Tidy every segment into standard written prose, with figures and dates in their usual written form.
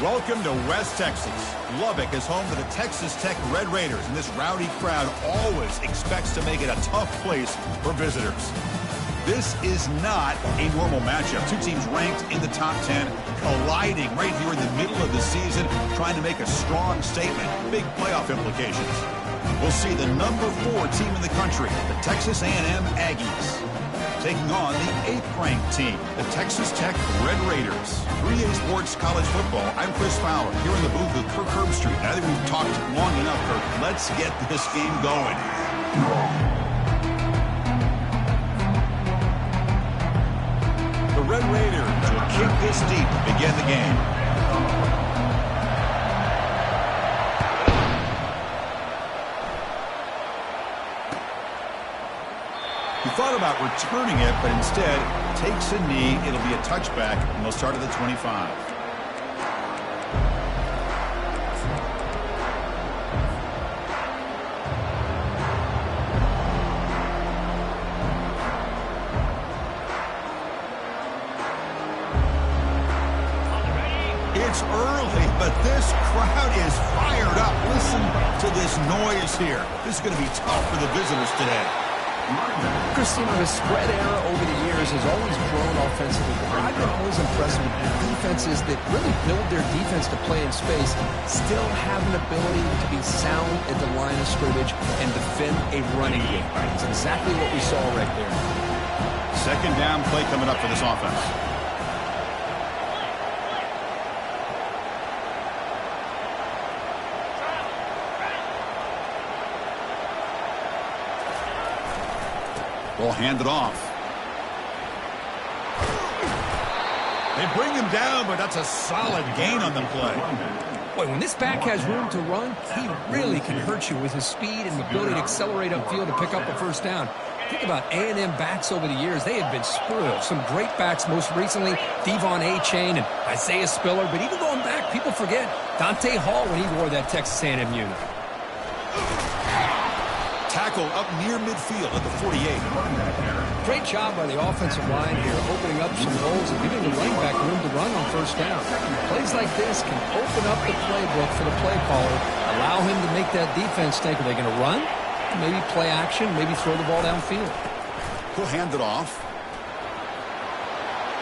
Welcome to West Texas. Lubbock is home to the Texas Tech Red Raiders, and this rowdy crowd always expects to make it a tough place for visitors. This is not a normal matchup. Two teams ranked in the top 10, colliding right here in the middle of the season, trying to make a strong statement. Big playoff implications. We'll see the number 4 team in the country, the Texas A&M Aggies, taking on the 8th-ranked team, the Texas Tech Red Raiders. 3A Sports College Football. I'm Chris Fowler, here in the booth with Kirk Herbstreit. I think we've talked long enough, Kirk. Let's get this game going. The Red Raiders will kick this deep to begin the game. He thought about returning it, but instead takes a knee. It'll be a touchback, and they'll start at the 25. It's early, but this crowd is fired up. Listen to this noise here. This is going to be tough for the visitors today. Christine, the spread era over the years has always grown offensively, but I've been always impressed with defenses that really build their defense to play in space, still have an ability to be sound at the line of scrimmage and defend a running game. It's exactly what we saw right there. Second down play coming up for this offense. We'll hand it off. They bring him down, but that's a solid gain on the play. Boy, when this back has room to run, he really can hurt you with his speed and the ability to accelerate upfield to pick up a first down. Think about A&M backs over the years. They have been spoiled. Some great backs, most recently, Devon A-Chain and Isaiah Spiller. But even going back, people forget Dante Hall when he wore that Texas A&M unit. Tackle up near midfield at the 48. Great job by the offensive line here, opening up some holes and giving the running back room to run on first down. Plays like this can open up the playbook for the play caller, allow him to make that defense think, are they going to run? Maybe play action, maybe throw the ball downfield. He'll hand it off.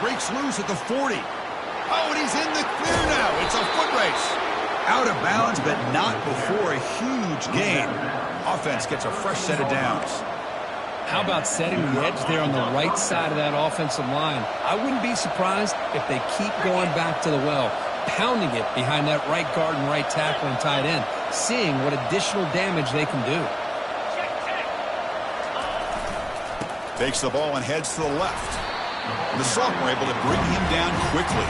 Breaks loose at the 40. Oh, and he's in the clear now. It's a foot race. Out of bounds, but not before a huge gain. Offense gets a fresh set of downs. How about setting the edge there on the right side of that offensive line? I wouldn't be surprised if they keep going back to the well, pounding it behind that right guard and right tackle and tight end, seeing what additional damage they can do. Takes the ball and heads to the left. The sophomore able to bring him down quickly.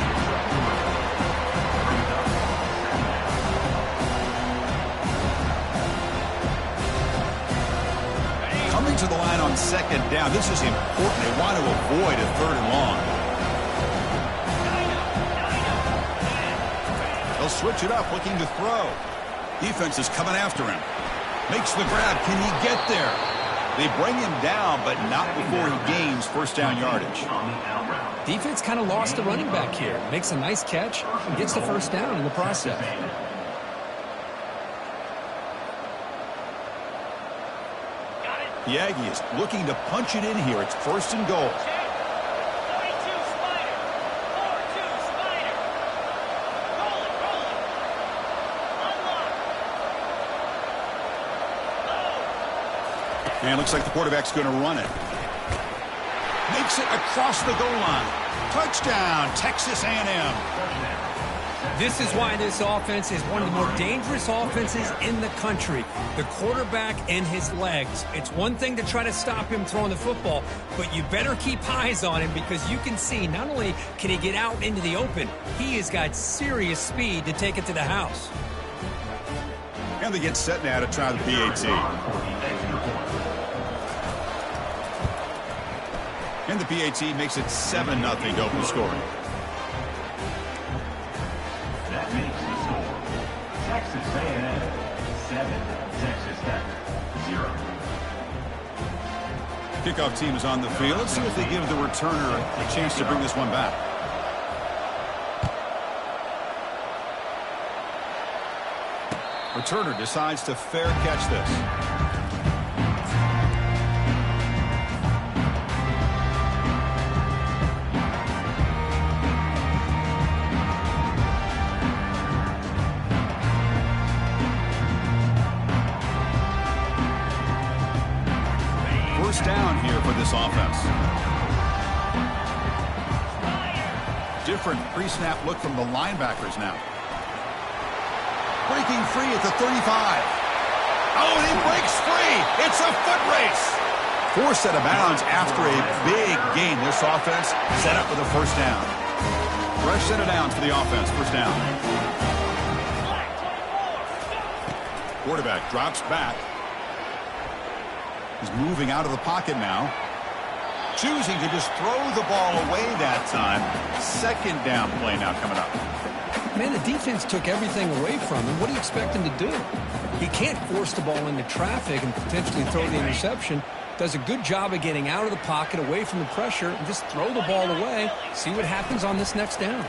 Coming to the line on second down. This is important. They want to avoid a third and long. They'll switch it up, looking to throw. Defense is coming after him. Makes the grab. Can he get there? They bring him down, but not before he gains first down yardage. Defense kind of lost the running back here. Makes a nice catch and gets the first down in the process. The Aggies looking to punch it in here. It's first and goal. And looks like the quarterback's going to run it. Makes it across the goal line. Touchdown, Texas A&M. This is why this offense is one of the more dangerous offenses in the country. The quarterback and his legs. It's one thing to try to stop him throwing the football, but you better keep eyes on him because you can see not only can he get out into the open, he has got serious speed to take it to the house. And they get set now to try the PAT. And the PAT makes it 7-0 to open scoring. That makes the score. Texas A&M 7, Texas Tech 0. Kickoff team is on the field. Let's see if they give the returner a chance to bring this one back. Returner decides to fair catch this. First down here for this offense. Different pre-snap look from the linebackers now. Breaking free at the 35. Oh, and he breaks free. It's a foot race. Forced out of bounds after a big gain. This offense set up with a first down. Fresh set of downs for the offense. First down. Quarterback drops back. He's moving out of the pocket now. Choosing to just throw the ball away that time. Second down play now coming up. Man, the defense took everything away from him. What do you expect him to do? He can't force the ball into traffic and potentially throw the interception. Does a good job of getting out of the pocket, away from the pressure, and just throw the ball away. See what happens on this next down.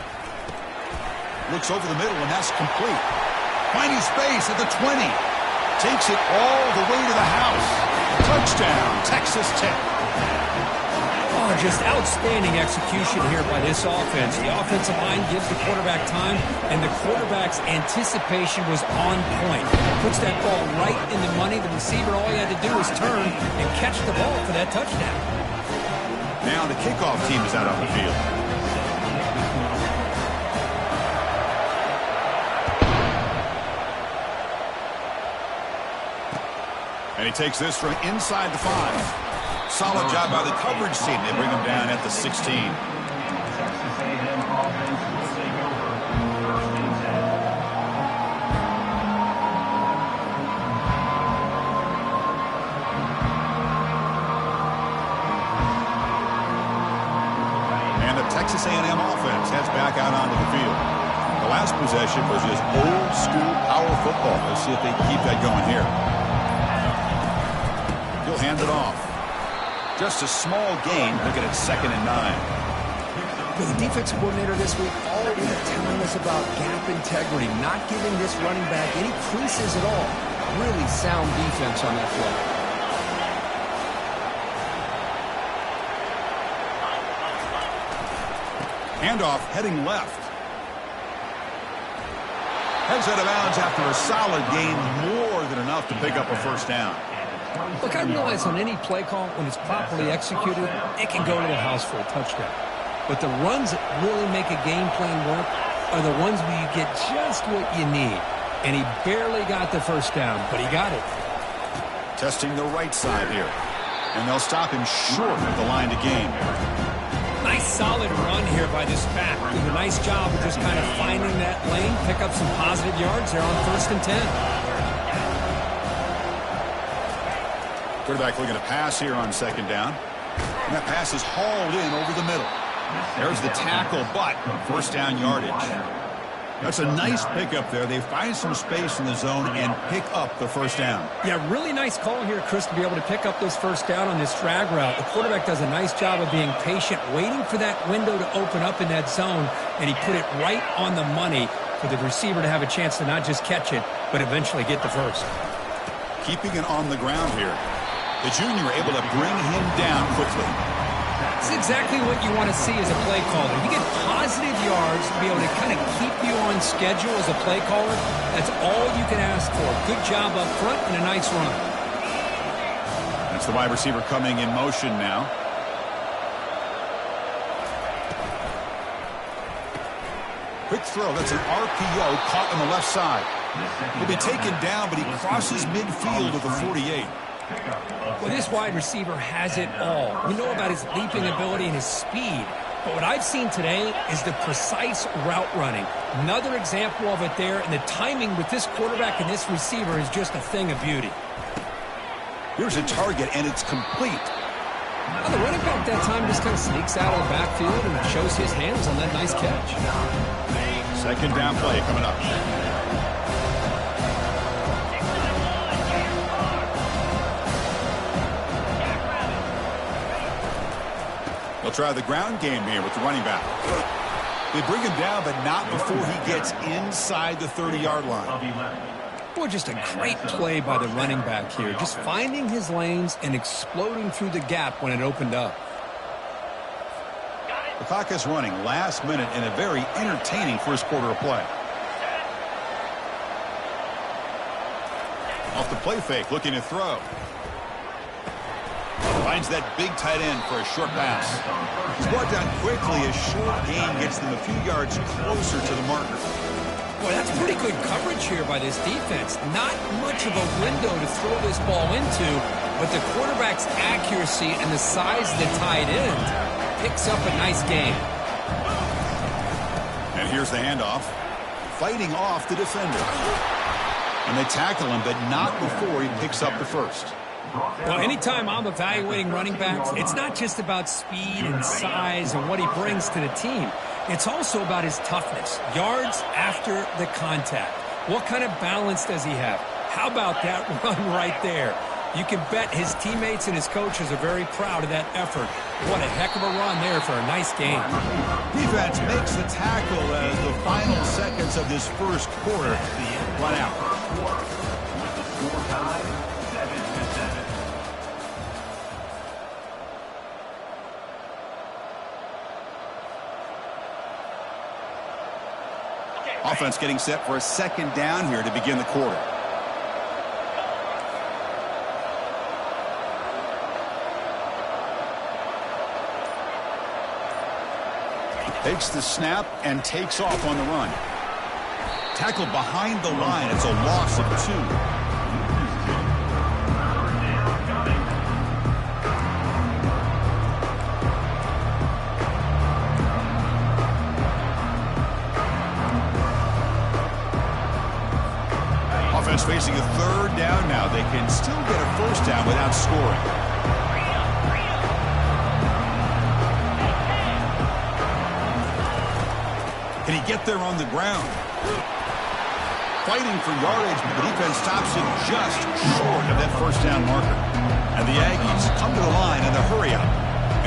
Looks over the middle, and that's complete. Finding space at the 20. Takes it all the way to the house. Touchdown, Texas Tech. Oh, just outstanding execution here by this offense. The offensive line gives the quarterback time, and the quarterback's anticipation was on point. Puts that ball right in the money. The receiver, all he had to do was turn and catch the ball for that touchdown. Now the kickoff team is out on the field. And he takes this from inside the 5. Solid job by the coverage team. They bring him down at the 16. Texas A&M offense will take over. First and 10. And the Texas A&M offense heads back out onto the field. The last possession was just old school power football. Let's see if they keep that going here. He'll hand it off. Just a small gain. Looking at 2nd and 9. Well, the defense coordinator this week all week telling us about gap integrity, not giving this running back any creases at all. Really sound defense on that play. Handoff heading left. Heads out of bounds after a solid gain, more than enough to pick up a first down. Look, I realize on any play call, when it's properly executed, it can go to the house for a touchdown. But the runs that really make a game plan work are the ones where you get just what you need. And he barely got the first down, but he got it. Testing the right side here. And they'll stop him short of the line to gain. Nice solid run here by this back. Doing a nice job of just kind of finding that lane, pick up some positive yards there on 1st and 10. Quarterback looking to pass here on 2nd down. And that pass is hauled in over the middle. There's the tackle, but first down yardage. That's a nice pickup there. They find some space in the zone and pick up the first down. Yeah, really nice call here, Chris, to be able to pick up this first down on this drag route. The quarterback does a nice job of being patient, waiting for that window to open up in that zone, and he put it right on the money for the receiver to have a chance to not just catch it, but eventually get the first. Keeping it on the ground here. The junior able to bring him down quickly. It's exactly what you want to see as a play caller. You get positive yards to be able to kind of keep you on schedule as a play caller. That's all you can ask for. Good job up front and a nice run. That's the wide receiver coming in motion now. Quick throw. That's an RPO caught on the left side. He'll be taken down, but he crosses midfield with a 48. Well, this wide receiver has it all. We know about his leaping ability and his speed. But what I've seen today is the precise route running. Another example of it there, and the timing with this quarterback and this receiver is just a thing of beauty. Here's a target, and it's complete. Well, the running back that time just kind of sneaks out of the backfield and shows his hands on that nice catch. 2nd down play coming up. They'll try the ground game here with the running back. They bring him down, but not before he gets inside the 30-yard line. Boy, just a great play by the running back here. Just finding his lanes and exploding through the gap when it opened up. The clock is running last minute in a very entertaining first quarter of play. Off the play fake, looking to throw. Finds that big tight end for a short pass. He's brought down quickly. A short gain gets them a few yards closer to the marker. Boy, that's pretty good coverage here by this defense. Not much of a window to throw this ball into, but the quarterback's accuracy and the size of the tight end picks up a nice gain. And here's the handoff. Fighting off the defender. And they tackle him, but not before he picks up the first. Well, anytime I'm evaluating running backs, it's not just about speed and size and what he brings to the team. It's also about his toughness, yards after the contact. What kind of balance does he have? How about that run right there? You can bet his teammates and his coaches are very proud of that effort. What a heck of a run there for a nice gain. Defense makes the tackle as the final seconds of this first quarter run out. Score time, 7-7. Offense getting set for a second down here to begin the quarter. Takes the snap and takes off on the run. Tackled behind the line. It's a loss of 2. Offense facing a third down now. They can still get a first down without scoring. Can he get there on the ground? Fighting for yardage, but the defense stops him just short of that first down marker. And the Aggies come to the line in the hurry up.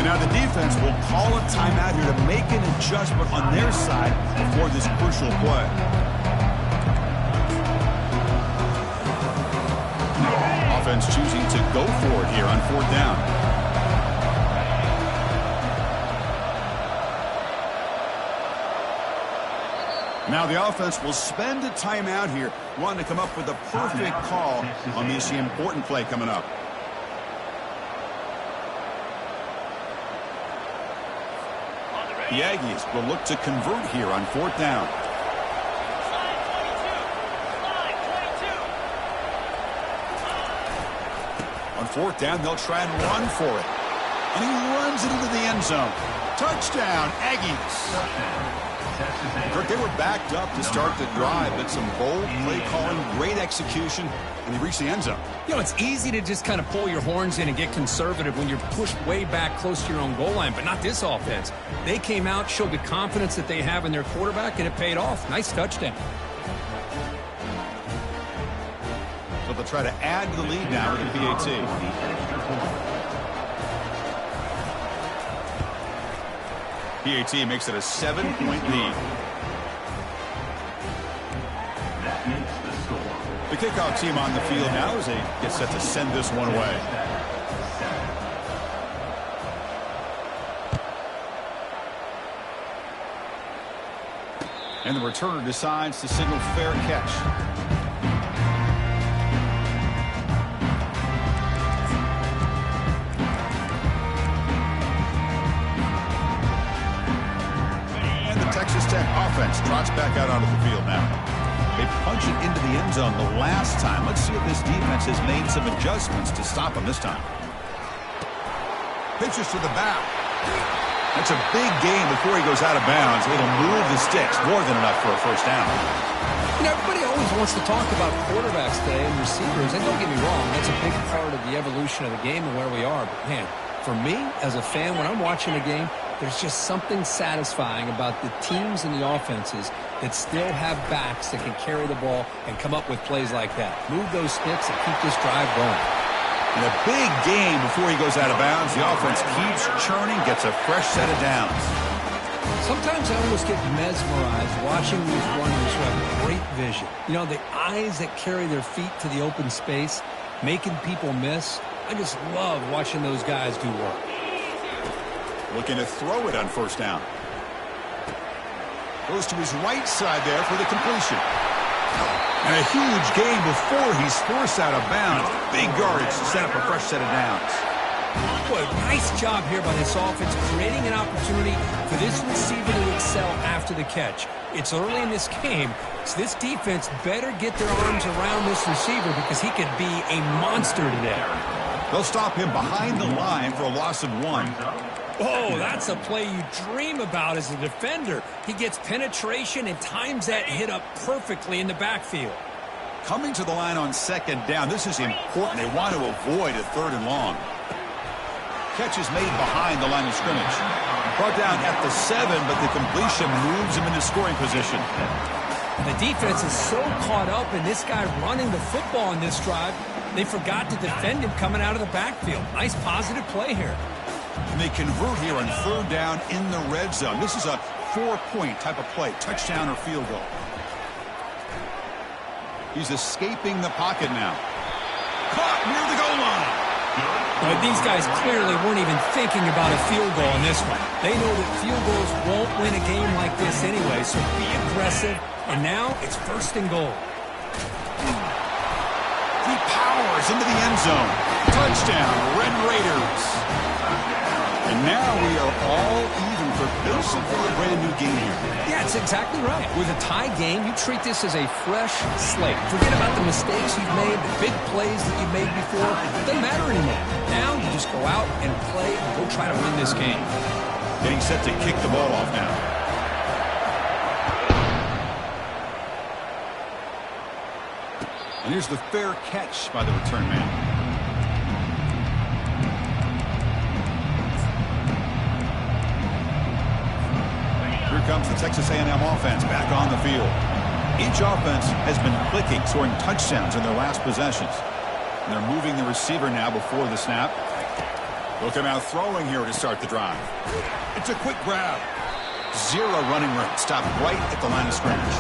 And now the defense will call a timeout here to make an adjustment on their side before this crucial play. Offense choosing to go for it here on fourth down. Now the offense will spend a timeout here, wanting to come up with a perfect call on this important play coming up. The Aggies will look to convert here on fourth down. On fourth down, they'll try and run for it. And he runs it into the end zone. Touchdown, Aggies. Kirk, they were backed up to start the drive, but some bold play calling, great execution, and they reached the end zone. You know, it's easy to just kind of pull your horns in and get conservative when you're pushed way back close to your own goal line, but not this offense. They came out, showed the confidence that they have in their quarterback, and it paid off. Nice touchdown. So they'll try to add to the lead now with the PAT. PAT makes it a 7-point lead. That makes the score. The kickoff team on the field now as they get set to send this one away. And the returner decides to signal fair catch. Offense trots back out onto the field now. They punch it into the end zone the last time. Let's see if this defense has made some adjustments to stop them this time. Pitches to the back. That's a big gain before he goes out of bounds. It'll move the sticks, more than enough for a first down. You know, everybody always wants to talk about quarterbacks today and receivers, and don't get me wrong, that's a big part of the evolution of the game and where we are. But, man, for me, as a fan, when I'm watching a game, there's just something satisfying about the teams and the offenses that still have backs that can carry the ball and come up with plays like that. Move those sticks and keep this drive going. And a big gain before he goes out of bounds. The offense keeps churning, gets a fresh set of downs. Sometimes I almost get mesmerized watching these runners who have great vision. You know, the eyes that carry their feet to the open space, making people miss. I just love watching those guys do work. Looking to throw it on first down. Goes to his right side there for the completion. And a huge gain before he's forced out of bounds. Big yardage to set up a fresh set of downs. Boy, nice job here by this offense, creating an opportunity for this receiver to excel after the catch. It's early in this game, so this defense better get their arms around this receiver because he could be a monster today. They'll stop him behind the line for a loss of 1. Oh, that's a play you dream about as a defender. He gets penetration and times that hit up perfectly in the backfield. Coming to the line on second down, this is important. They want to avoid a 3rd and long. Catch is made behind the line of scrimmage. Brought down at the 7, but the completion moves him into scoring position. The defense is so caught up in this guy running the football in this drive, they forgot to defend him coming out of the backfield. Nice positive play here. And they convert here on 3rd down in the red zone. This is a 4-point type of play, touchdown or field goal. He's escaping the pocket now. Caught near the goal line. But these guys clearly weren't even thinking about a field goal in this one. They know that field goals won't win a game like this anyway, so be aggressive. And now it's 1st and goal. He powers into the end zone. Touchdown, Red Raiders. And now we are all even for basically a brand new game here. Yeah, it's exactly right. With a tie game, you treat this as a fresh slate. Forget about the mistakes you've made, the big plays that you've made before. It doesn't matter anymore. Now you just go out and play and go try to win this game. Getting set to kick the ball off now. And here's the fair catch by the return man. Here comes the Texas A&M offense back on the field. Each offense has been clicking, scoring touchdowns in their last possessions. And they're moving the receiver now before the snap. They'll come out throwing here to start the drive. It's a quick grab. 0 running room. Stopped right at the line of scrimmage.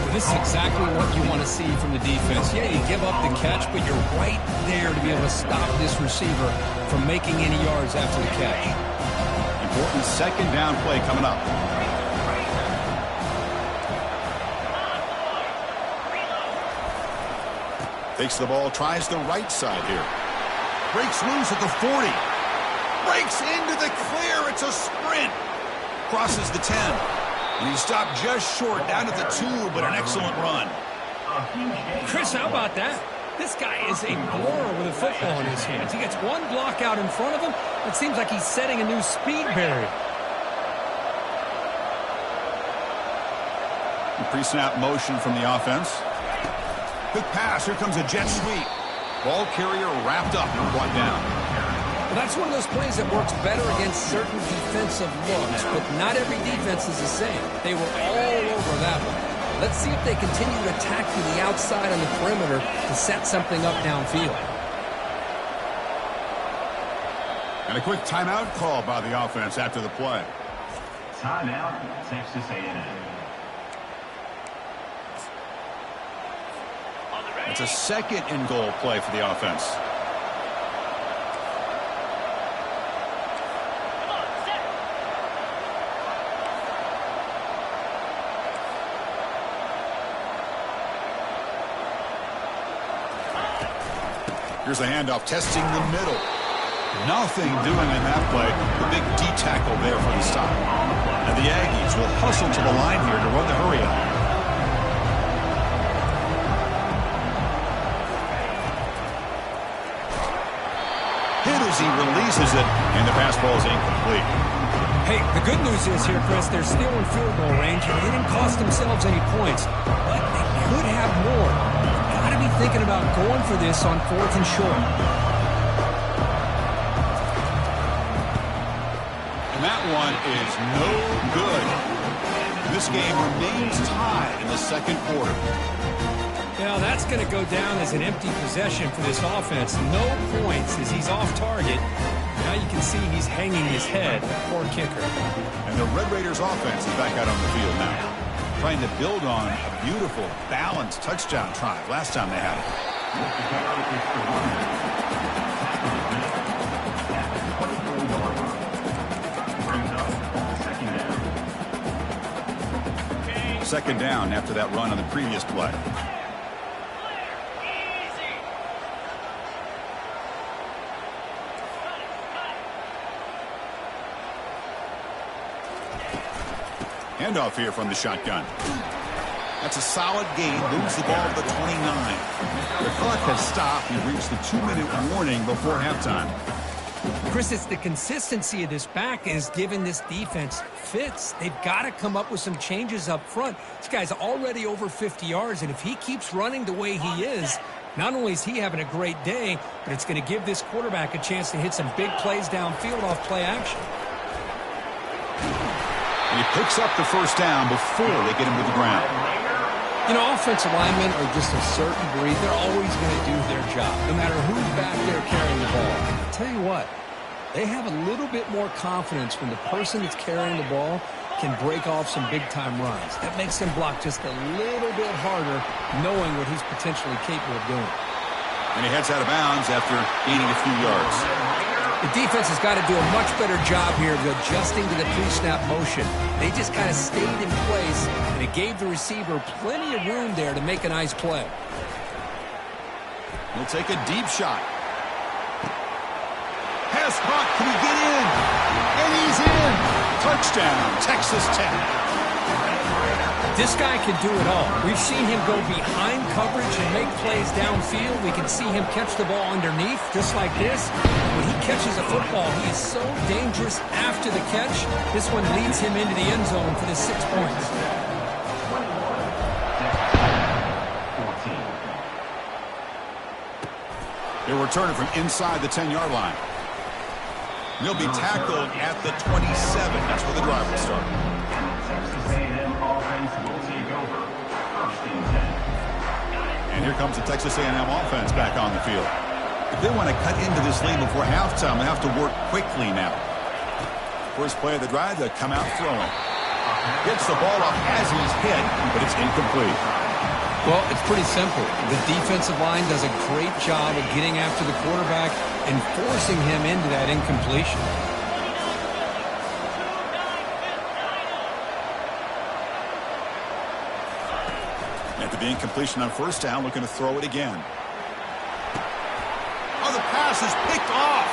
Well, this is exactly what you want to see from the defense. Yeah, you give up the catch, but you're right there to be able to stop this receiver from making any yards after the catch. Important 2nd down play coming up. Takes the ball, tries the right side here. Breaks loose at the 40. Breaks into the clear. It's a sprint. Crosses the 10. And he stopped just short down at the 2, but an excellent run. Chris, how about that? This guy is a blower with a football in his hands. He gets one block out in front of him. It seems like he's setting a new speed barrier. Pre-snap motion from the offense. Quick pass. Here comes a jet sweep. Ball carrier wrapped up and brought down. Well, that's one of those plays that works better against certain defensive looks, but not every defense is the same. They were all over that one. Let's see if they continue to attack to the outside on the perimeter to set something up downfield. And a quick timeout call by the offense after the play. Timeout, Texas A&M. It's a 2nd and goal play for the offense. Here's the handoff, testing the middle. Nothing doing in that play. The big D tackle there for the stop. And the Aggies will hustle to the line here to run the hurry up. Hit as he releases it, and the pass ball is incomplete. Hey, the good news is here, Chris, they're still in field goal range, and they didn't cost themselves any points, but they could have more. Got to be thinking about going for this on 4th and short. And that one is no good. This game remains tied in the 2nd quarter. Now, that's going to go down as an empty possession for this offense. No points as he's off target. Now now you can see he's hanging his head. Poor kicker. And the Red Raiders offense is back out on the field now, trying to build on a beautiful, balanced touchdown drive last time they had it. Second down after that run on the previous play. Handoff here from the shotgun. That's a solid gain. Moves the ball to the 29. The clock has stopped. He reached the 2-minute warning before halftime. Chris, it's the consistency of this back is giving this defense fits. They've got to come up with some changes up front. This guy's already over 50 yards, and if he keeps running the way he is, not only is he having a great day, but it's going to give this quarterback a chance to hit some big plays downfield off play action. And he picks up the first down before they get him to the ground. You know, offensive linemen are just a certain breed. They're always going to do their job, no matter who's back there carrying the ball. I'll tell you what, they have a little bit more confidence when the person that's carrying the ball can break off some big-time runs. That makes them block just a little bit harder, knowing what he's potentially capable of doing. And he heads out of bounds after gaining a few yards. The defense has got to do a much better job here of adjusting to the pre-snap motion. They just kind of stayed in place, and it gave the receiver plenty of room there to make a nice play. He'll take a deep shot. Pass caught. Can he get in? And he's in. Touchdown, Texas Tech. This guy can do it all. We've seen him go behind coverage and make plays downfield. We can see him catch the ball underneath, just like this. When he catches a football, he is so dangerous after the catch. This one leads him into the end zone for the 6 points. They'll return it from inside the 10-yard line. He'll be tackled at the 27. That's where the drive will start. And here comes the Texas A&M offense back on the field. If they want to cut into this lead before halftime, they have to work quickly now. First play of the drive, they'll come out throwing. Gets the ball off as he's hit, but it's incomplete. Well, it's pretty simple. The defensive line does a great job of getting after the quarterback and forcing him into that incompletion. After the incompletion on first down, looking to throw it again. Oh, the pass is picked off.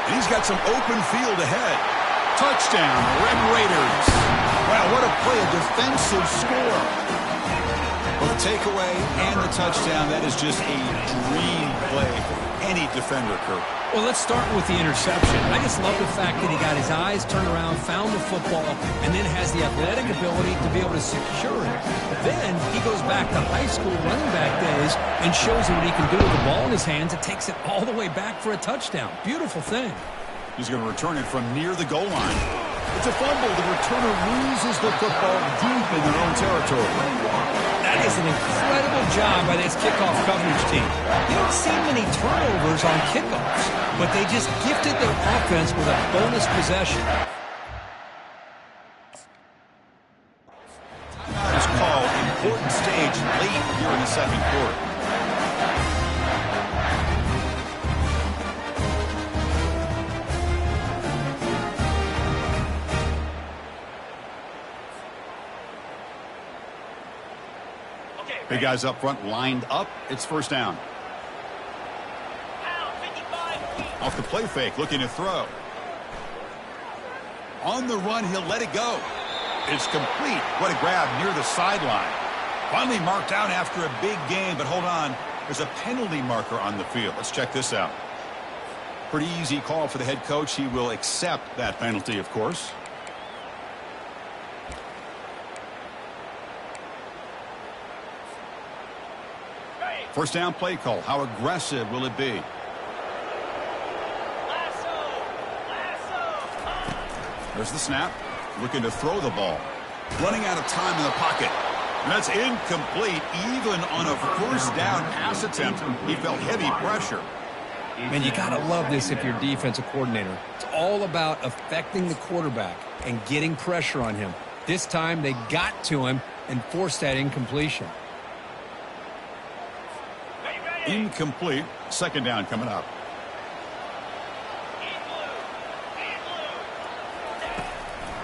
And he's got some open field ahead. Touchdown, Red Raiders. Wow, what a play, a defensive score. Well, the takeaway and the touchdown, that is just a dream play for any defender, Kirk. Well, let's start with the interception. I just love the fact that he got his eyes turned around, found the football, and then has the athletic ability to be able to secure it. Then he goes back to high school running back days and shows you what he can do with the ball in his hands. It takes it all the way back for a touchdown. Beautiful thing. He's going to return it from near the goal line. It's a fumble. The returner loses the football deep in their own territory. That is an incredible job by this kickoff coverage team. You don't see many turnovers on kickoffs, but they just gifted their offense with a bonus possession. It's called important stage late here in the second quarter. Big guys up front lined up. It's first down. Off the play fake, looking to throw. On the run, he'll let it go. It's complete. What a grab near the sideline. Finally marked out after a big game, but hold on. There's a penalty marker on the field. Let's check this out. Pretty easy call for the head coach. He will accept that penalty, of course. First down play call. How aggressive will it be? There's the snap. Looking to throw the ball. Running out of time in the pocket. And that's incomplete. Even on a first down pass attempt, he felt heavy pressure. Man, you got to love this if you're a defensive coordinator. It's all about affecting the quarterback and getting pressure on him. This time, they got to him and forced that incompletion. Incomplete. Second down coming up.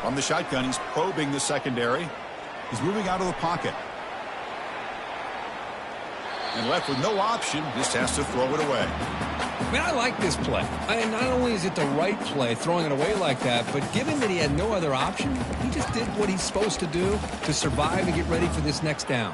From the shotgun, he's probing the secondary. He's moving out of the pocket. And left with no option, just has to throw it away. Man, I like this play. Not only is it the right play, throwing it away like that, but given that he had no other option, he just did what he's supposed to do to survive and get ready for this next down.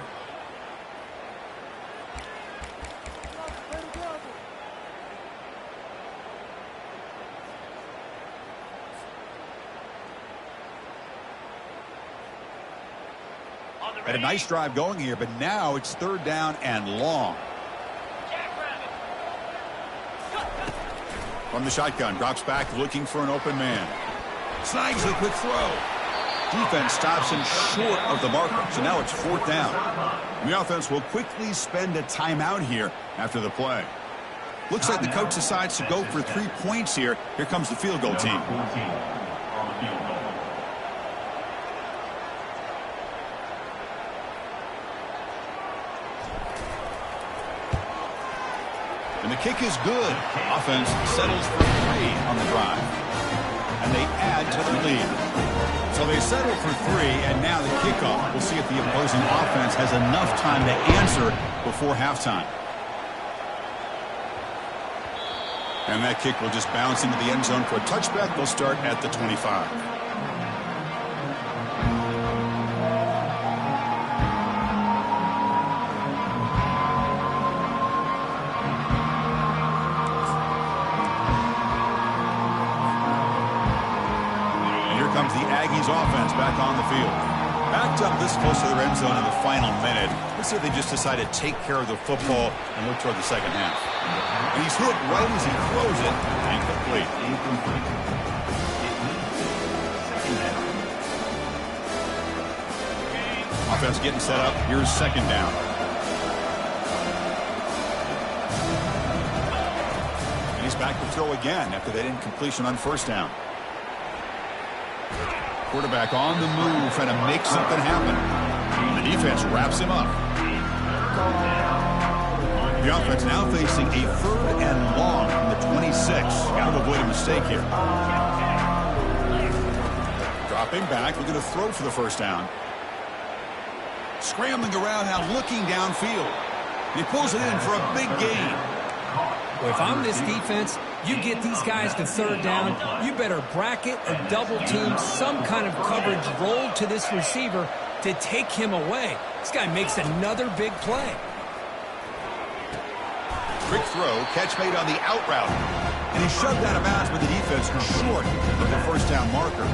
Had a nice drive going here, but now it's third down and long. From the shotgun, drops back looking for an open man. Snags a quick throw. Defense stops him short of the marker, so now it's fourth down. The offense will quickly spend a timeout here after the play. Looks like the coach decides to go for 3 points here. Here comes the field goal team. And the kick is good. Offense settles for 3 on the drive. And they add to the lead. So they settle for 3, and now the kickoff. We'll see if the opposing offense has enough time to answer before halftime. And that kick will just bounce into the end zone for a touchback. They'll start at the 25. Comes the Aggies offense back on the field. Backed up this close to their end zone in the final minute. Let's see if they just decide to take care of the football and look toward the second half. And he's hit right as he throws it. Incomplete. Offense getting set up. Here's second down. And he's back to throw again after that incompletion on first down. Quarterback on the move, trying to make something happen. The defense wraps him up. The offense now facing a third and long from the 26. Got to avoid a mistake here. Dropping back, looking to throw for the first down. Scrambling around now, looking downfield. He pulls it in for a big gain. Well, if I'm this defense, you get these guys to third down, you better bracket or double team some kind of coverage roll to this receiver to take him away. This guy makes another big play. Quick throw, catch made on the out route. And he shoved out of bounds, but the defense was short of the first down marker.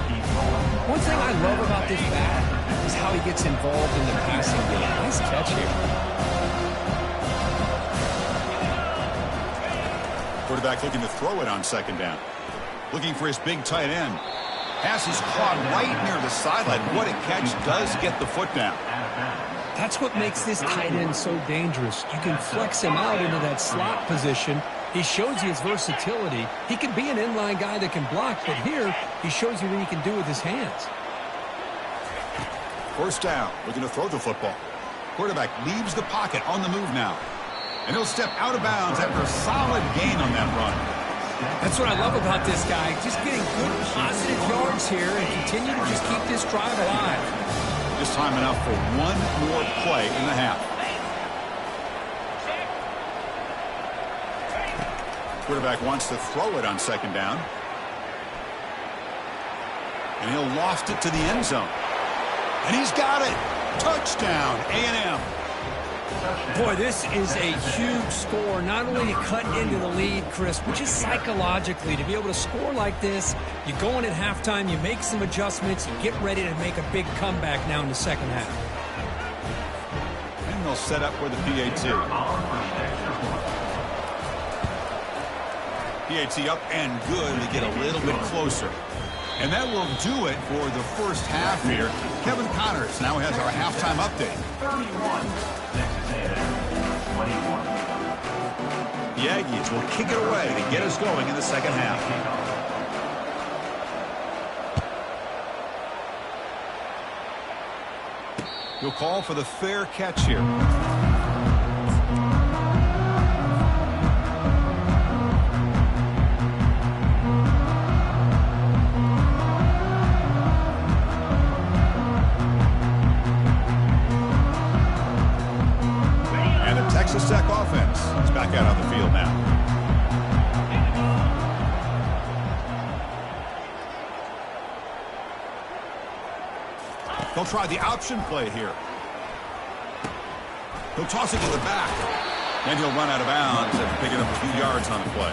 One thing I love about this back is how he gets involved in the passing game. Nice catch here. Quarterback looking to throw it on second down. Looking for his big tight end. Pass is caught right near the sideline. What a catch. Does get the foot down. That's what makes this tight end so dangerous. You can flex him out into that slot position. He shows you his versatility. He can be an inline guy that can block, but here he shows you what he can do with his hands. First down. Looking to throw the football. Quarterback leaves the pocket on the move now. And he'll step out of bounds after a solid gain on that run. That's what I love about this guy. Just getting good, positive yards here and continue to just keep this drive alive. Just time enough for one more play in the half. Quarterback wants to throw it on second down. And he'll loft it to the end zone. And he's got it. Touchdown, A&M. Boy, this is a huge score. Not only to cut into the lead, Chris, but just psychologically to be able to score like this. You go in at halftime, you make some adjustments, you get ready to make a big comeback now in the second half. And they'll set up for the PAT. PAT up and good to get a little bit closer. And that will do it for the first half here. Kevin Connors now has our halftime update. 31. Texas A&M 21. The Aggies will kick it away to get us going in the second half. He'll call for the fair catch here. And the Texas Tech offense is back out on the field now. They'll try the option play here. He'll toss it to the back. And he'll run out of bounds after picking up a few yards on the play.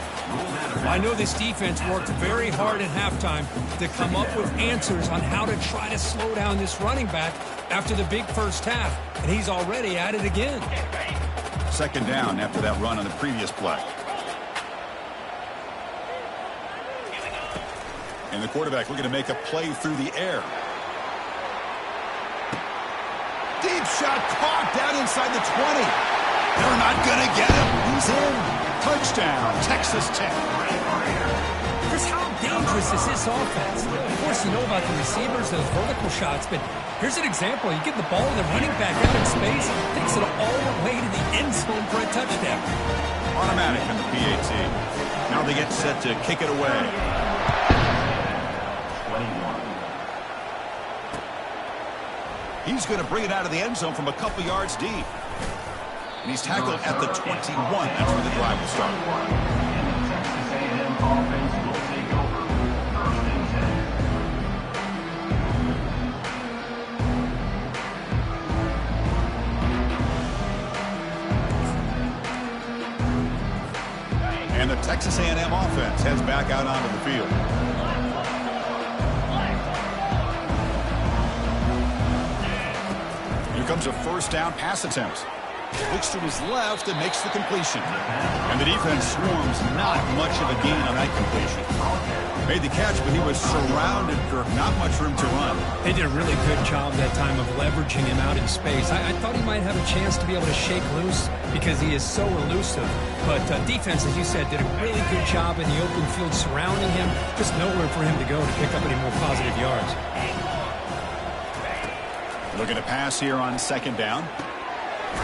I know this defense worked very hard at halftime to come up with answers on how to try to slow down this running back after the big first half. And he's already at it again. Second down after that run on the previous play. And the quarterback looking to make a play through the air. Deep shot caught down inside the 20. They're not going to get him. He's in. Touchdown, Texas Tech. Chris, how dangerous is this offense? Of course, you know about the receivers, those vertical shots, but here's an example. You get the ball and the running back out in space, takes it all the way to the end zone for a touchdown. Automatic in the PAT. Now they get set to kick it away. 21. He's going to bring it out of the end zone from a couple yards deep. And he's tackled at the 21. That's where the drive will start. And the Texas A&M offense will take over. First and 10. And the Texas A&M offense heads back out onto the field. Here comes a first down pass attempt. Looks to his left and makes the completion. And the defense swarms not much of a gain on that completion. Made the catch, but he was surrounded, Kirk. Not much room to run. They did a really good job that time of leveraging him out in space. I thought he might have a chance to be able to shake loose because he is so elusive. But defense, as you said, did a really good job in the open field surrounding him. Just nowhere for him to go to pick up any more positive yards. Looking to pass here on second down.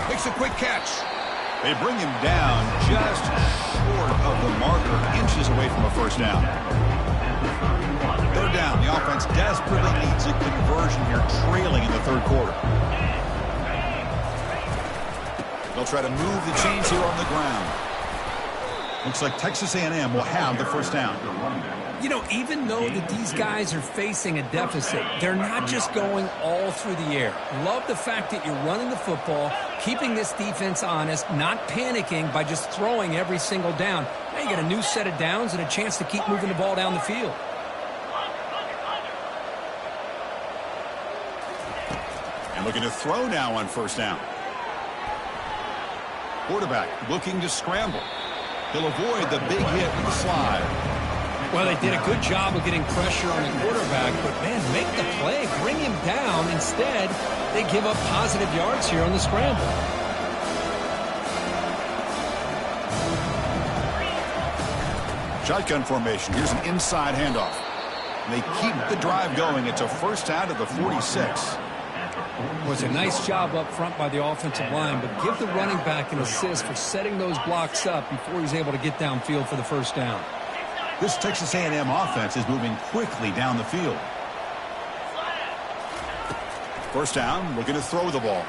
Makes a quick catch. They bring him down just short of the marker, inches away from a first down. Third down. The offense desperately needs a conversion here, trailing in the third quarter. They'll try to move the chains here on the ground. Looks like Texas A&M will have the first down. You know, even though that these guys are facing a deficit, they're not just going all through the air. Love the fact that you're running the football, keeping this defense honest, not panicking by just throwing every single down. Now you get a new set of downs and a chance to keep moving the ball down the field. And looking to throw now on first down. Quarterback looking to scramble. He'll avoid the big hit with the slide. Well, they did a good job of getting pressure on the quarterback, but, man, make the play. Bring him down. Instead, they give up positive yards here on the scramble. Shotgun formation. Here's an inside handoff. And they keep the drive going. It's a first down to the 46. Well, it's a nice job up front by the offensive line, but give the running back an assist for setting those blocks up before he's able to get downfield for the first down. This Texas A&M offense is moving quickly down the field. First down, looking to throw the ball.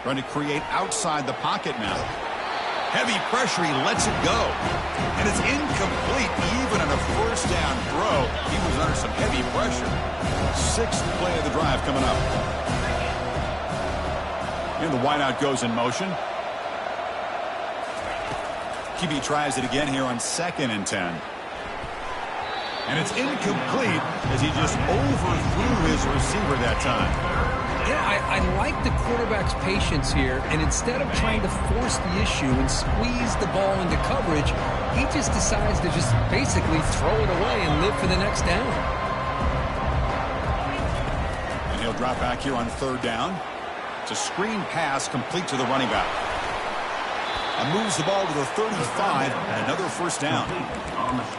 Trying to create outside the pocket now. Heavy pressure, he lets it go. And it's incomplete even on a first down throw. He was under some heavy pressure. Sixth play of the drive coming up. And the wideout goes in motion. QB tries it again here on 2nd and 10. And it's incomplete as he just overthrew his receiver that time. Yeah, I like the quarterback's patience here, and instead of trying to force the issue and squeeze the ball into coverage, he just decides to just basically throw it away and live for the next down. And he'll drop back here on third down. It's a screen pass complete to the running back. And moves the ball to the 35 and another first down.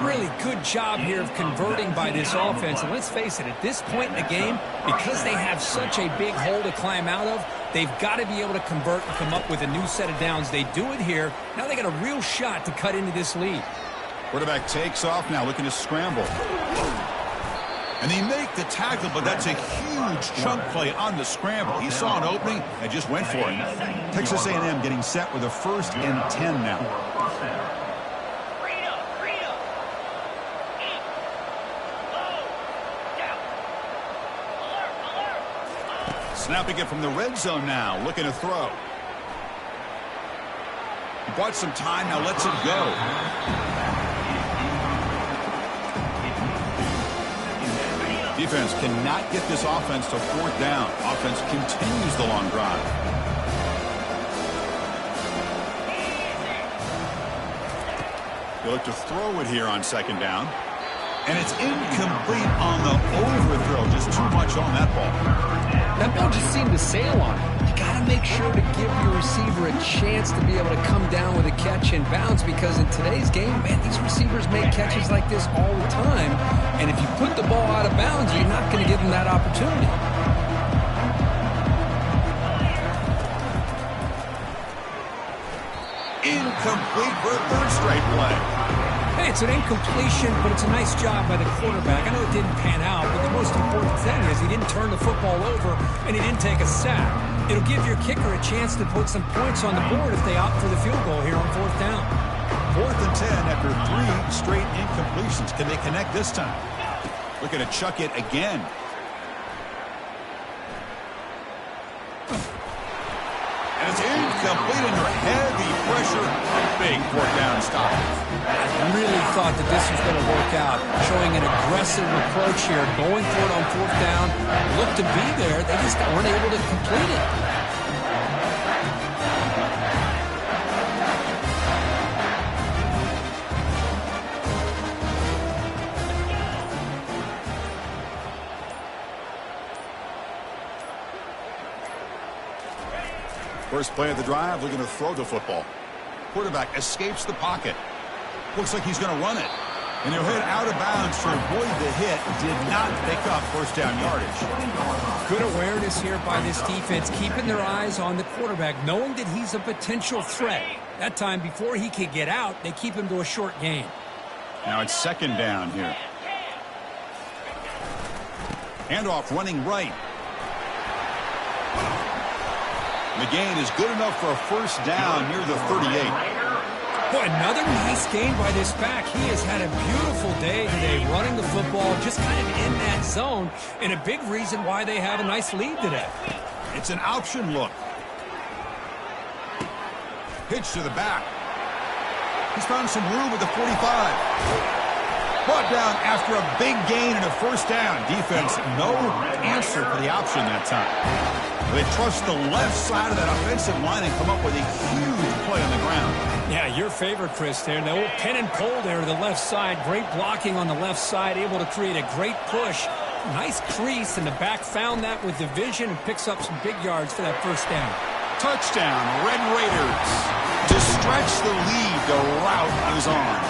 Really good job here of converting by this offense. And let's face it, at this point in the game, because they have such a big hole to climb out of, they've got to be able to convert and come up with a new set of downs. They do it here. Now they got a real shot to cut into this lead. Quarterback takes off now, looking to scramble. And they make the tackle, but that's a huge chunk play on the scramble. He saw an opening and just went for it. Texas A&M getting set with a 1st and 10 now. Snapping it from the red zone now, looking to throw. He bought some time, now lets it go. Defense cannot get this offense to 4th down. Offense continues the long drive. They look to throw it here on 2nd down. And it's incomplete on the overthrow. Just too much on that ball. That ball just seemed to sail on it. You got to make sure to give your receiver a chance to be able to come down with a catch and bounce, because in today's game, man, these receivers make catches like this all the time. And if you put the ball out of bounds, you're not going to give them that opportunity. Incomplete for a 3rd straight play. Hey, it's an incompletion, but it's a nice job by the quarterback. I know it didn't pan out, but the most important thing is he didn't turn the football over and he didn't take a sack. It'll give your kicker a chance to put some points on the board if they opt for the field goal here on 4th down. 4th and 10 after 3 straight incompletions. Can they connect this time? Looking to chuck it again. And it's incomplete under heavy pressure. A big 4th down stop. I really thought that this was going to work out. Showing an aggressive approach here. Going for it on 4th down. Looked to be there. They just weren't able to complete it. First play of the drive, looking to throw the football. Quarterback escapes the pocket. Looks like he's going to run it. And he'll hit out of bounds to avoid the hit. Did not pick up 1st down yardage. Good awareness here by this defense, keeping their eyes on the quarterback, knowing that he's a potential threat. That time, before he could get out, they keep him to a short gain. Now it's 2nd down here. Handoff running right. The gain is good enough for a 1st down near the 38. Boy, another nice game by this back. He has had a beautiful day today running the football, just kind of in that zone, and a big reason why they have a nice lead today. It's an option look. Pitch to the back. He's found some room at the 45. Brought down after a big gain and a 1st down. Defense, no answer for the option that time. They trust the left side of that offensive line and come up with a huge play on the ground. Yeah, your favorite, Chris, there. The old pin and pull there to the left side. Great blocking on the left side, able to create a great push. Nice crease, and the back found that with the vision and picks up some big yards for that 1st down. Touchdown, Red Raiders. To stretch the lead, the route is on.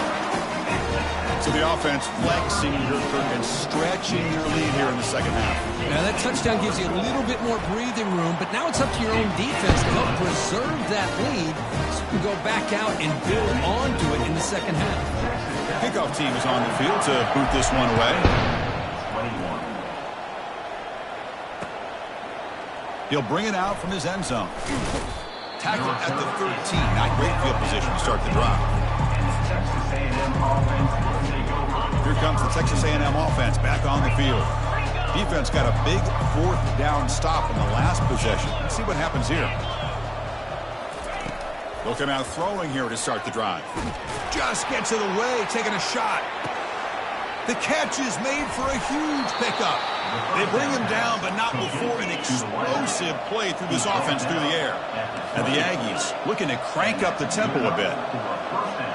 So the offense flexing and stretching their lead here in the 2nd half. Now that touchdown gives you a little bit more breathing room, but now it's up to your own defense to help preserve that lead so you can go back out and build onto it in the 2nd half. Kickoff team is on the field to boot this one away. 21. He'll bring it out from his end zone. Tackle at the 13. Not great field position to start the drive. Here comes the Texas A&M offense back on the field. Defense got a big 4th down stop in the last possession. Let's see what happens here. They'll come out throwing here to start the drive. Just gets it away, taking a shot. The catch is made for a huge pickup. They bring him down, but not before an explosive play through this offense through the air. And the Aggies looking to crank up the tempo a bit.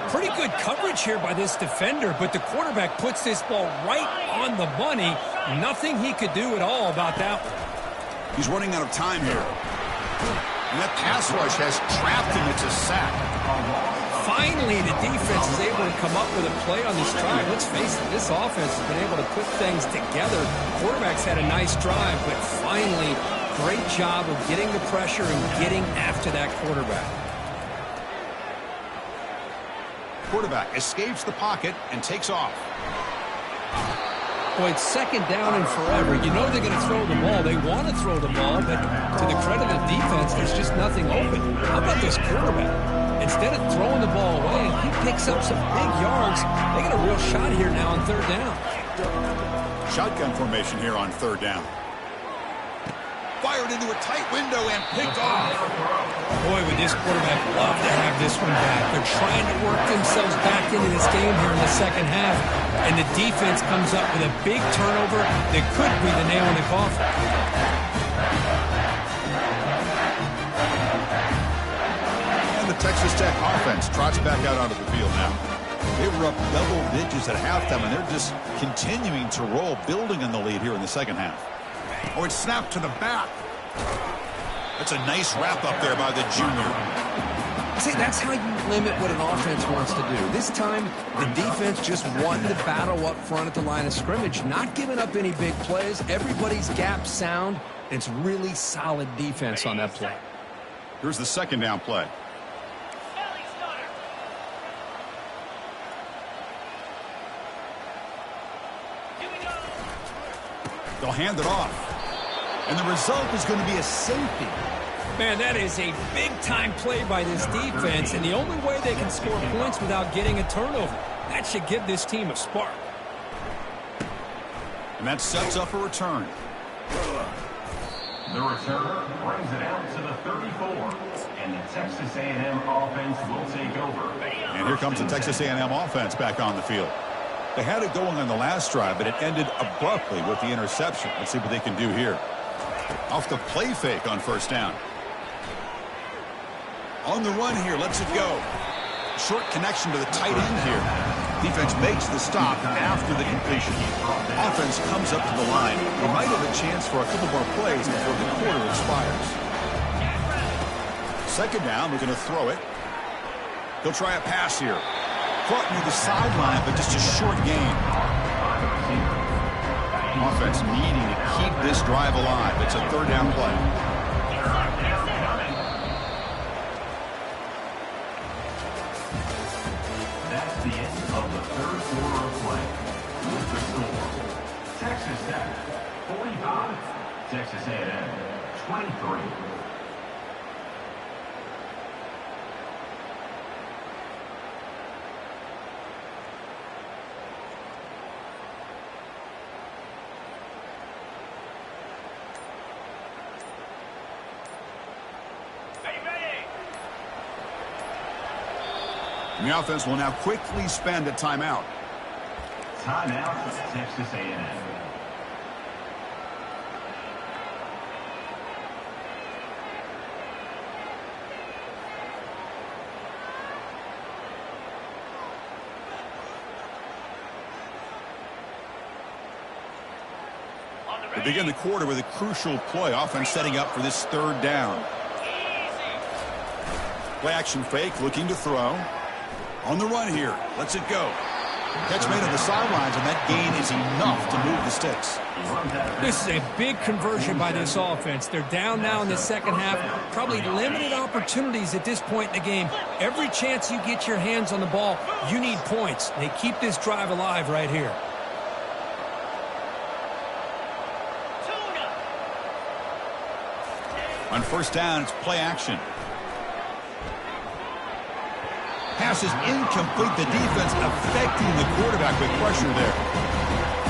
Pretty good coverage here by this defender, but the quarterback puts this ball right on the money. Nothing he could do at all about that one. He's running out of time here. And that pass rush has trapped him. It's a sack. Finally, the defense is able to come up with a play on this drive. Let's face it, this offense has been able to put things together. Quarterback's had a nice drive, but finally, great job of getting the pressure and getting after that quarterback. Quarterback escapes the pocket and takes off. Boy, it's second down and forever. You know they're going to throw the ball. They want to throw the ball, but to the credit of the defense, there's just nothing open. How about this quarterback? Instead of throwing the ball away, he picks up some big yards. They got a real shot here now on third down. Shotgun formation here on third down. Fired into a tight window and picked off. Boy, would this quarterback love to have this one back. They're trying to work themselves back into this game here in the second half. And the defense comes up with a big turnover that could be the nail in the coffin. And the Texas Tech offense trots back out onto the field now. They were up double digits at halftime, and they're just continuing to roll, building on the lead here in the second half. Oh, it's snapped to the back. That's a nice wrap up there by the junior. See, that's how you limit what an offense wants to do. This time, the defense just won the battle up front at the line of scrimmage, not giving up any big plays. Everybody's gap sound. It's really solid defense on that play. Here's the second down play. They'll hand it off. And the result is going to be a safety. Man, that is a big-time play by this defense, and the only way they can score points without getting a turnover. That should give this team a spark. And that sets up a return. The return brings it out to the 34. And the Texas A&M offense will take over. And here comes the Texas A&M offense back on the field. They had it going on the last drive, but it ended abruptly with the interception. Let's see what they can do here. Off the play fake on first down. On the run here, lets it go. Short connection to the tight end here. Defense makes the stop after the completion. Offense comes up to the line. They might have a chance for a couple more plays before the quarter expires. Second down, we're going to throw it. He'll try a pass here. Caught near the sideline, but just a short gain. Offense needing to keep this drive alive. It's a third down play. That's the end of the third quarter of play. With the score, Texas Tech 45, Texas A&M 23. And the offense will now quickly spend a timeout. Timeout, Texas A&M. They begin the quarter with a crucial play. Offense setting up for this third down. Play action fake, looking to throw. On the run here, lets it go. Catch made on the sidelines, and that gain is enough to move the sticks. This is a big conversion by this offense. They're down now in the second half. Probably limited opportunities at this point in the game. Every chance you get your hands on the ball, you need points. They keep this drive alive right here. On first down, it's play action. Pass is incomplete. The defense affecting the quarterback with pressure there.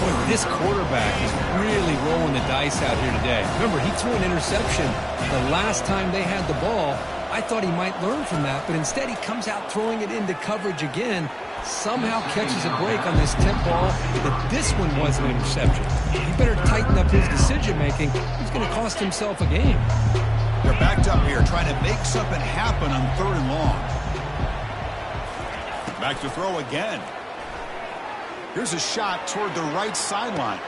Boy, this quarterback is really rolling the dice out here today. Remember, he threw an interception the last time they had the ball. I thought he might learn from that, but instead he comes out throwing it into coverage again. Somehow catches a break on this tip ball, but this one was an interception. He better tighten up his decision-making. He's going to cost himself a game. They're backed up here, trying to make something happen on third and long. Back to throw again. Here's a shot toward the right sideline.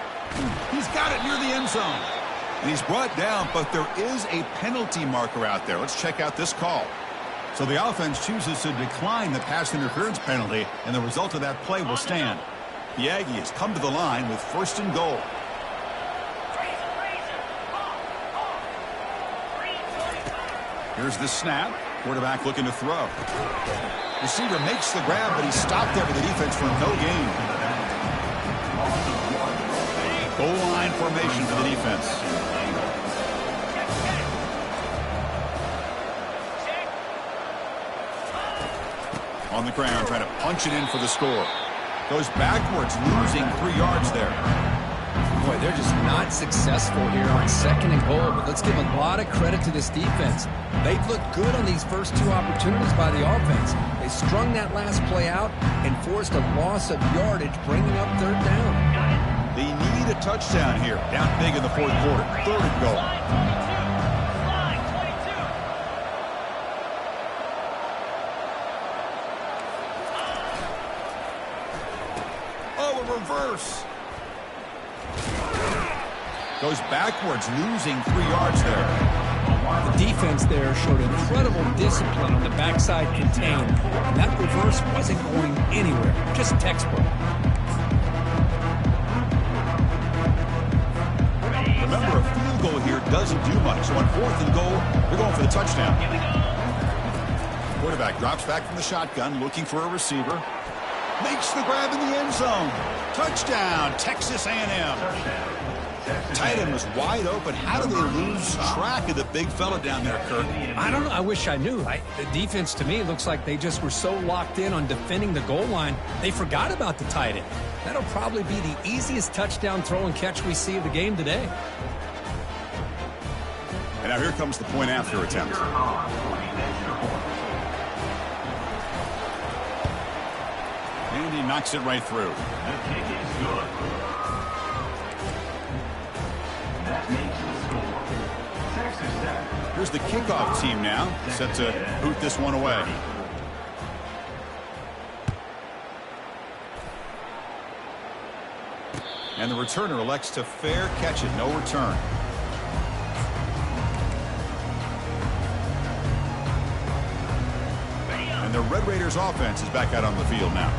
He's got it near the end zone. And he's brought down, but there is a penalty marker out there. Let's check out this call. So the offense chooses to decline the pass interference penalty, and the result of that play will stand. The Aggies come to the line with 1st and goal. Here's the snap. Quarterback looking to throw. Receiver makes the grab, but he's stopped there by the defense for no gain. Goal line formation for the defense. On the ground, trying to punch it in for the score. Goes backwards, losing 3 yards there. Boy, they're just not successful here on 2nd and goal, but let's give a lot of credit to this defense. They've looked good on these first 2 opportunities by the offense. They strung that last play out and forced a loss of yardage, bringing up 3rd down. They need a touchdown here. Down big in the 4th quarter. 3rd and goal. Oh, a reverse. Goes backwards, losing 3 yards there. The defense there showed incredible discipline on the backside contain, and that reverse wasn't going anywhere, just textbook. Remember, a field goal here doesn't do much, so on 4th and goal, they're going for the touchdown. Quarterback drops back from the shotgun, looking for a receiver. Makes the grab in the end zone. Touchdown, Texas A&M. Tight end was wide open. How do they lose track of the big fella down there, Kirk? I don't know. I wish I knew. The defense, to me, looks like they just were so locked in on defending the goal line, they forgot about the tight end. That'll probably be the easiest touchdown throw and catch we see of the game today. And now here comes the point after attempt. And he knocks it right through. The kick is good. That makes the score. Texas Tech. Here's the kickoff team now, set to boot this one away. And the returner elects to fair catch it, no return. And the Red Raiders offense is back out on the field now.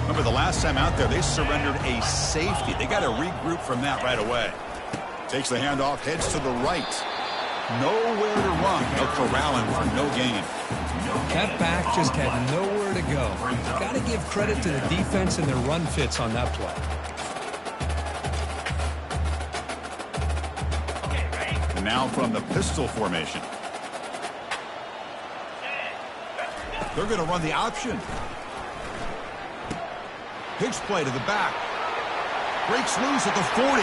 Remember, the last time out there, they surrendered a safety. They got to regroup from that right away. Takes the handoff, heads to the right. Nowhere to run. They'll corral him for no gain. That back just had nowhere to go. Got to give credit to the defense and their run fits on that play. And now from the pistol formation. They're going to run the option. Pitch play to the back. Breaks loose at the 40.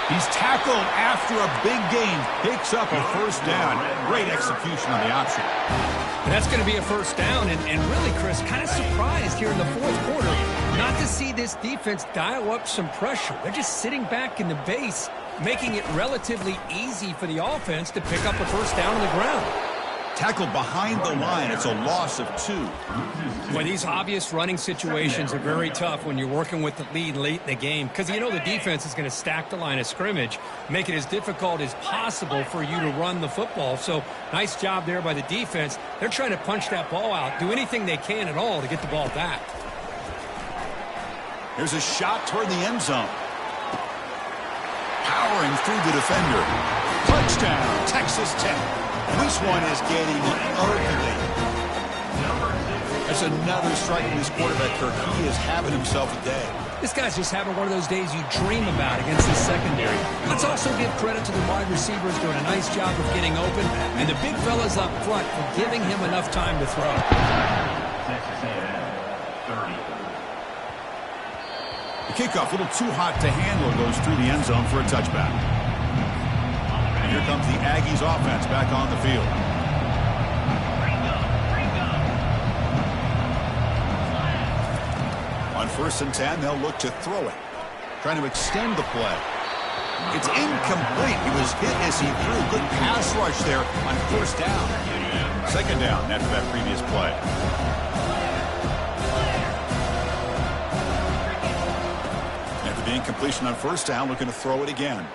He's tackled after a big gain. Picks up a 1st down. Great execution on the option. And that's going to be a 1st down. And really, Chris, kind of surprised here in the 4th quarter not to see this defense dial up some pressure. They're just sitting back in the base, making it relatively easy for the offense to pick up a 1st down on the ground. Tackled behind the line. It's a loss of 2. Well, these obvious running situations are very tough when you're working with the lead late in the game because you know the defense is going to stack the line of scrimmage, make it as difficult as possible for you to run the football. So nice job there by the defense. They're trying to punch that ball out, do anything they can at all to get the ball back. Here's a shot toward the end zone. Powering through the defender. Touchdown, Texas Tech. This one is getting ugly. That's another strike from his quarterback, Kirk. He is having himself a day. This guy's just having one of those days you dream about against the secondary. Let's also give credit to the wide receivers doing a nice job of getting open, and the big fellas up front for giving him enough time to throw. Texas A&M, 30. The kickoff, a little too hot to handle, goes through the end zone for a touchback. And here comes the Aggies offense back on the field. On 1st and 10, they'll look to throw it. Trying to extend the play. It's incomplete. He was hit as he threw. Good pass rush there on 1st down. 2nd down after that previous play. After the incompletion on 1st down, looking to throw it again.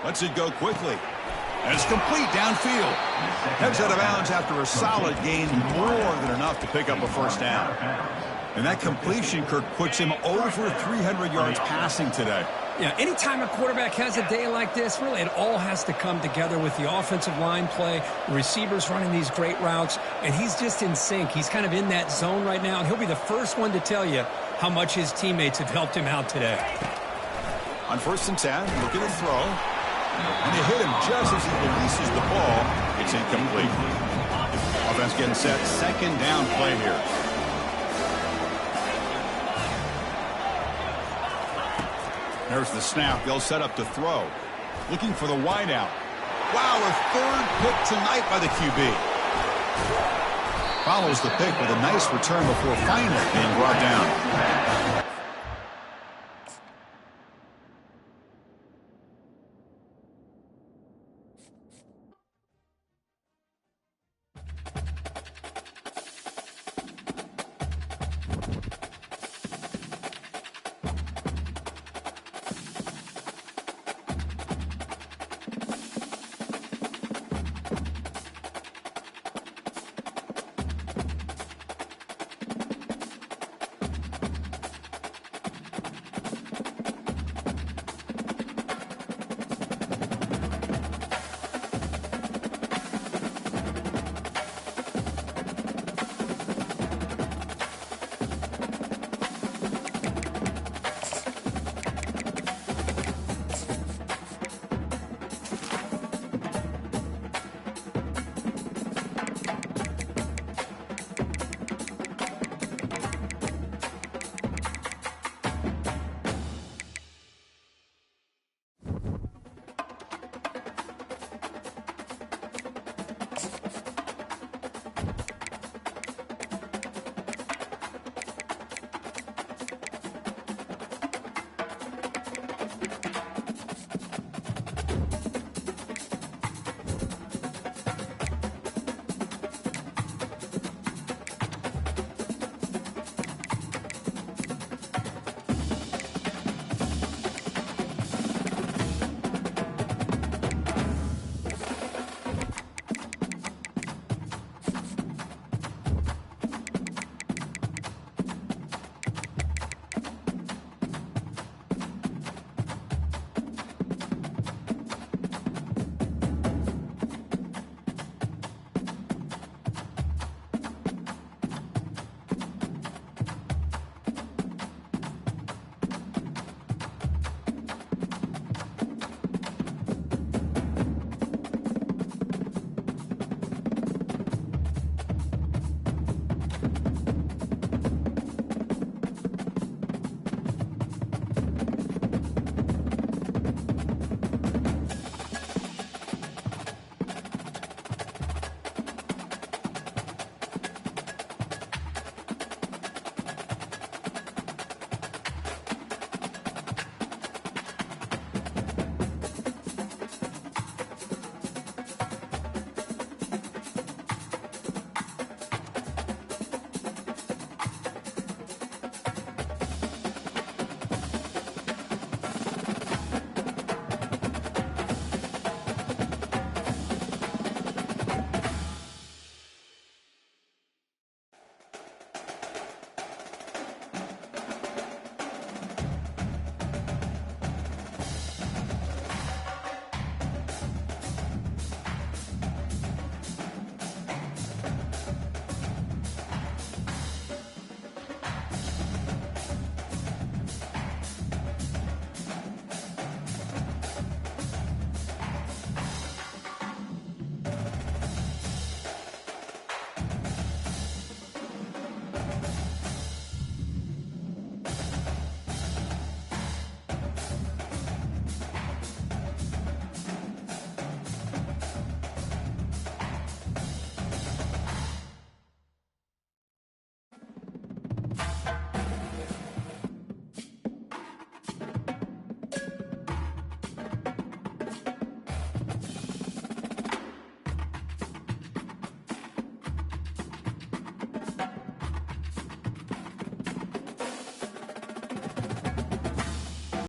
Lets it go quickly. And it's complete downfield. Heads out of bounds after a solid gain, more than enough to pick up a first down. And that completion, Kirk, puts him over 300 yards passing today. Yeah, anytime a quarterback has a day like this, really it all has to come together with the offensive line play, the receivers running these great routes, and he's just in sync. He's kind of in that zone right now, and he'll be the first one to tell you how much his teammates have helped him out today. On 1st and 10, looking to throw. And they hit him just as he releases the ball. It's incomplete. Offense getting set. 2nd down play here. There's the snap. They'll set up to throw. Looking for the wideout. Wow, a 3rd pick tonight by the QB. Follows the pick with a nice return before finally being brought down.